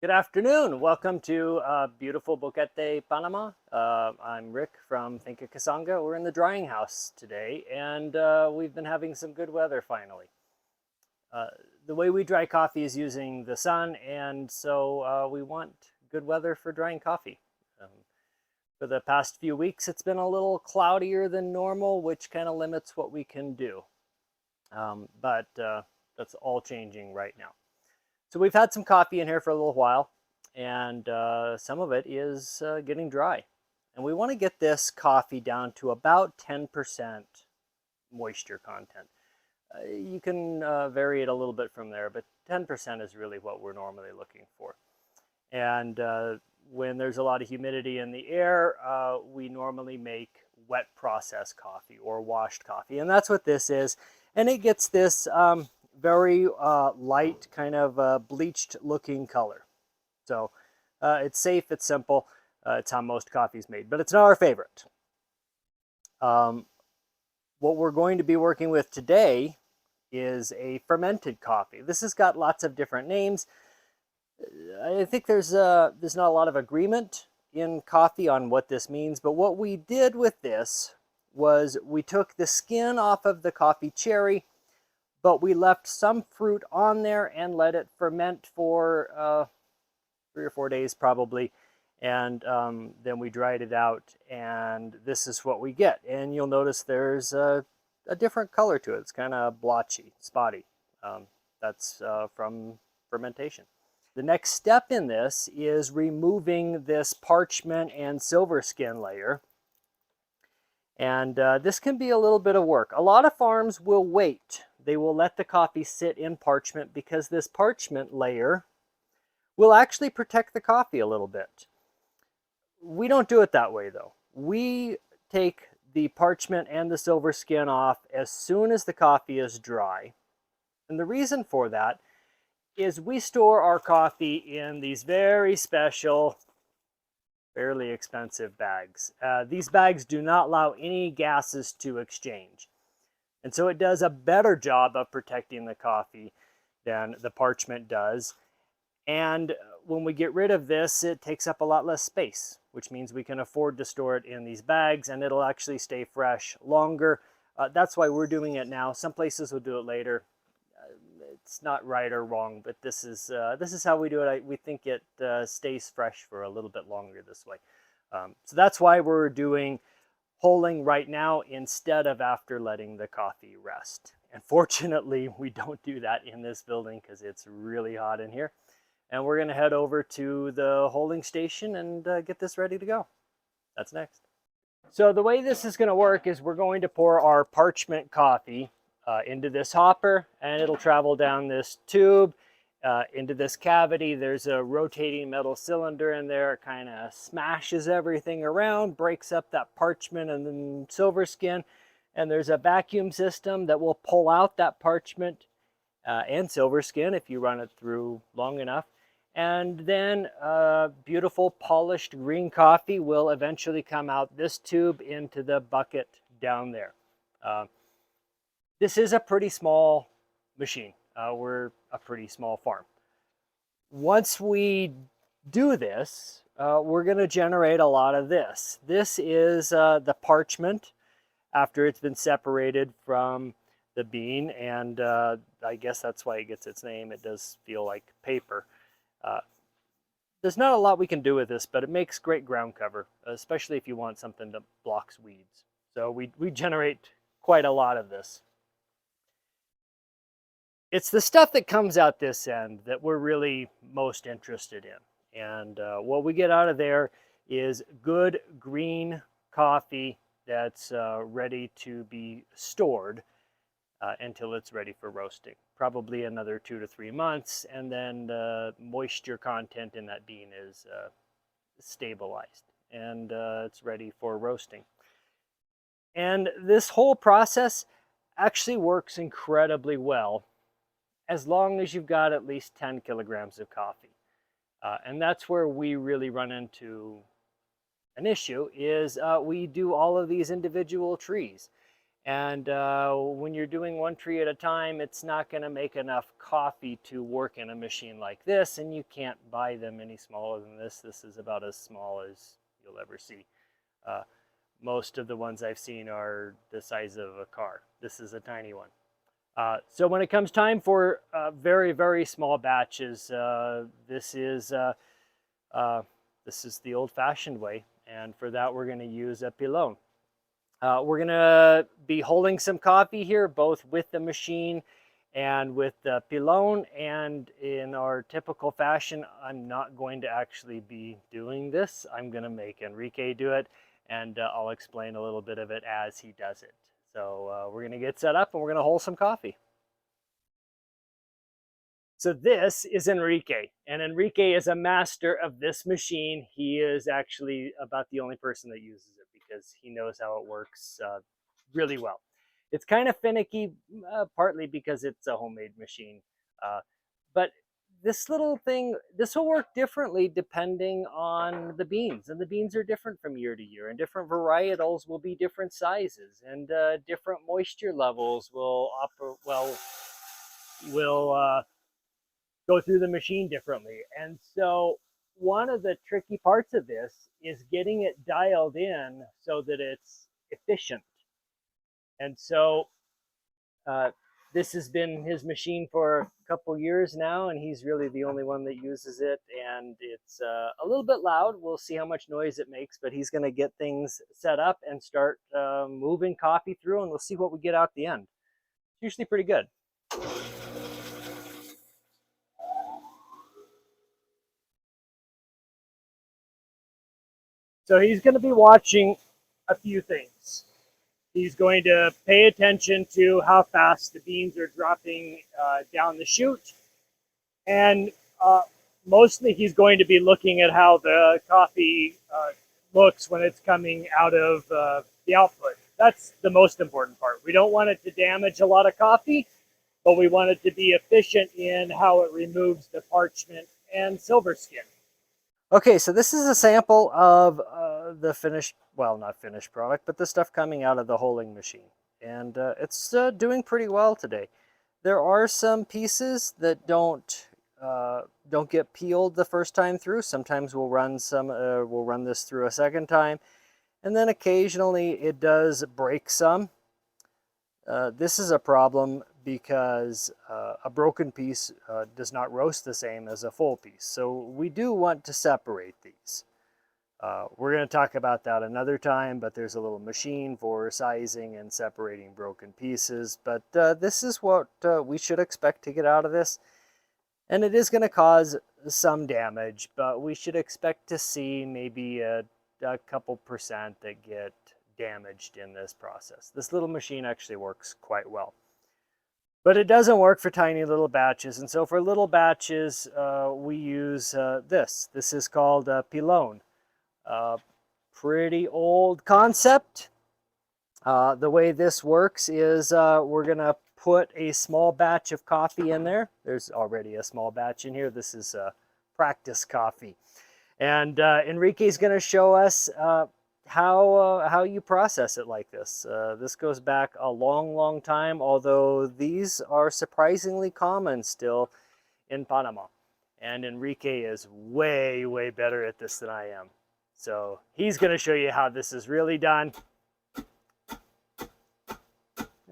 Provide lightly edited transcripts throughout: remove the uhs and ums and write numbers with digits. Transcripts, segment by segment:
Good afternoon. Welcome to beautiful Boquete, Panama. I'm Rick from Finca Casanga. We're in the drying house today, and we've been having some good weather finally. Uh, the way we dry coffee is using the sun, and so we want good weather for drying coffee. Um, for the past few weeks, it's been a little cloudier than normal, which kind of limits what we can do. But that's all changing right now. So we've had some coffee in here for a little while, and some of it is getting dry. And we want to get this coffee down to about 10% moisture content. You can vary it a little bit from there, but 10% is really what we're normally looking for. And when there's a lot of humidity in the air, we normally make wet process coffee or washed coffee. And that's what this is. And it gets this very light, kind of bleached looking color. So it's safe, it's simple, it's how most coffee is made, but it's not our favorite. What we're going to be working with today is a fermented coffee. This has got lots of different names. I think there's not a lot of agreement in coffee on what this means, but what we did with this was we took the skin off of the coffee cherry, but we left some fruit on there and let it ferment for 3 or 4 days probably. And then we dried it out, and this is what we get. And you'll notice there's a different color to it. It's kind of blotchy, spotty. That's from fermentation. The next step in this is removing this parchment and silver skin layer. And this can be a little bit of work. A lot of farms will wait. They will let the coffee sit in parchment because this parchment layer will actually protect the coffee a little bit. We don't do it that way though. We take the parchment and the silver skin off as soon as the coffee is dry. And the reason for that is we store our coffee in these very special, fairly expensive bags. These bags do not allow any gases to exchange. And so it does a better job of protecting the coffee than the parchment does. And when we get rid of this, it takes up a lot less space, which means we can afford to store it in these bags and it'll actually stay fresh longer. That's why we're doing it now. Some places will do it later. It's not right or wrong, but this is how we do it. We think it stays fresh for a little bit longer this way. So that's why we're doing holing right now instead of after letting the coffee rest. And fortunately, we don't do that in this building because it's really hot in here. And we're going to head over to the holing station and get this ready to go. That's next. So the way this is going to work is we're going to pour our parchment coffee into this hopper, and it'll travel down this tube into this cavity. There's a rotating metal cylinder in there. It kind of smashes everything around, breaks up that parchment and then silver skin. And there's a vacuum system that will pull out that parchment and silver skin if you run it through long enough. And then beautiful polished green coffee will eventually come out this tube into the bucket down there. This is a pretty small machine. We're a pretty small farm. Once we do this, we're going to generate a lot of this. This is the parchment after it's been separated from the bean, and I guess that's why it gets its name. It does feel like paper. There's not a lot we can do with this, but it makes great ground cover, especially if you want something that blocks weeds. So we generate quite a lot of this. It's the stuff that comes out this end that we're really most interested in. And what we get out of there is good green coffee that's ready to be stored until it's ready for roasting. Probably another 2 to 3 months, and then the moisture content in that bean is stabilized, and it's ready for roasting. And this whole process actually works incredibly well as long as you've got at least 10 kilograms of coffee. And that's where we really run into an issue is we do all of these individual trees. And when you're doing one tree at a time, it's not going to make enough coffee to work in a machine like this, and you can't buy them any smaller than this. This is about as small as you'll ever see. Uh, most of the ones I've seen are the size of a car. This is a tiny one. So when it comes time for very, very small batches, this is the old-fashioned way, and for that we're going to use a pilon. We're going to be holding some coffee here, both with the machine and with the pilon, and in our typical fashion, I'm not going to actually be doing this. I'm going to make Enrique do it, and I'll explain a little bit of it as he does it. So we're going to get set up and we're going to hold some coffee. So this is Enrique, and Enrique is a master of this machine. He is actually about the only person that uses it because he knows how it works really well. It's kind of finicky, partly because it's a homemade machine, uh, but this little thing, this will work differently depending on the beans, and the beans are different from year to year, and different varietals will be different sizes, and different moisture levels will go through the machine differently. And so one of the tricky parts of this is getting it dialed in so that it's efficient. And so this has been his machine for a couple years now, and he's really the only one that uses it. And it's a little bit loud. We'll see how much noise it makes, but he's going to get things set up and start moving coffee through, and we'll see what we get out the end. It's usually pretty good. So he's going to be watching a few things. He's going to pay attention to how fast the beans are dropping down the chute. And mostly he's going to be looking at how the coffee looks when it's coming out of the output. That's the most important part. We don't want it to damage a lot of coffee, but we want it to be efficient in how it removes the parchment and silver skin. Okay, so this is a sample of the finished, well, not finished product, but the stuff coming out of the holding machine. And it's doing pretty well today. There are some pieces that don't get peeled the first time through. Sometimes we'll run this through a second time, and then occasionally it does break some. This is a problem because a broken piece does not roast the same as a full piece. So we do want to separate these. We're going to talk about that another time, but there's a little machine for sizing and separating broken pieces. But this is what we should expect to get out of this. And it is going to cause some damage, but we should expect to see maybe a couple percent that get damaged in this process. This little machine actually works quite well. But it doesn't work for tiny little batches, and so for little batches, we use this. This is called pilon. Pretty old concept. The way this works is we're going to put a small batch of coffee in there. There's already a small batch in here. This is practice coffee. And Enrique's going to show us how you process it like this. This goes back a long, long time, although these are surprisingly common still in Panama. And Enrique is way, way better at this than I am. So he's going to show you how this is really done.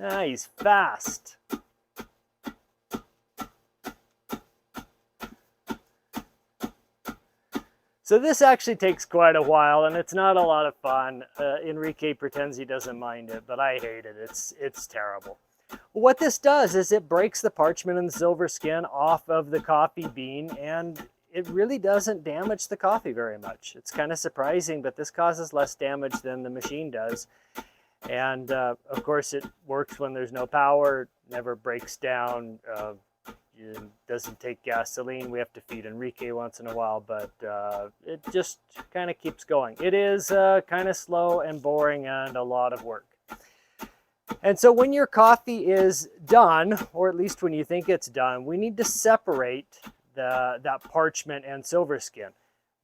Ah, he's fast. So this actually takes quite a while, and it's not a lot of fun. Enrique pretends he doesn't mind it, but I hate it. It's terrible. What this does is it breaks the parchment and the silver skin off of the coffee bean, and it really doesn't damage the coffee very much. It's kind of surprising, but this causes less damage than the machine does. And of course, it works when there's no power. It never breaks down. It doesn't take gasoline. We have to feed Enrique once in a while, but it just kind of keeps going. It is kind of slow and boring and a lot of work. And so when your coffee is done, or at least when you think it's done, we need to separate that parchment and silver skin.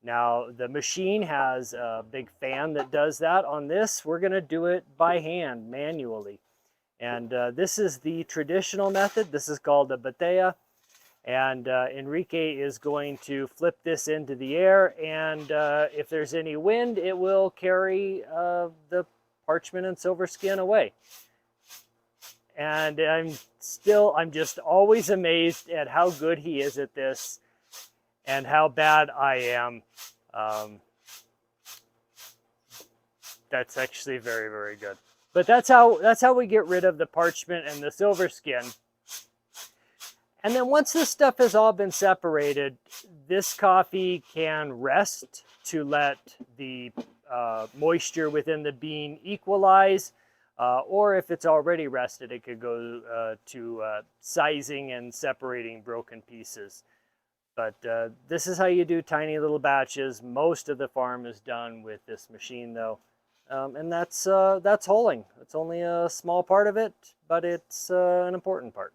Now, the machine has a big fan that does that. On this, we're going to do it by hand, manually. And this is the traditional method. This is called a batea. And Enrique is going to flip this into the air, and if there's any wind, it will carry the parchment and silver skin away. And I'm just always amazed at how good he is at this and how bad I am. That's actually very, very good. But that's how we get rid of the parchment and the silver skin. And then once this stuff has all been separated, this coffee can rest to let the moisture within the bean equalize. Or if it's already rested, it could go to sizing and separating broken pieces. But this is how you do tiny little batches. Most of the farm is done with this machine, though. And that's hulling. It's only a small part of it, but it's an important part.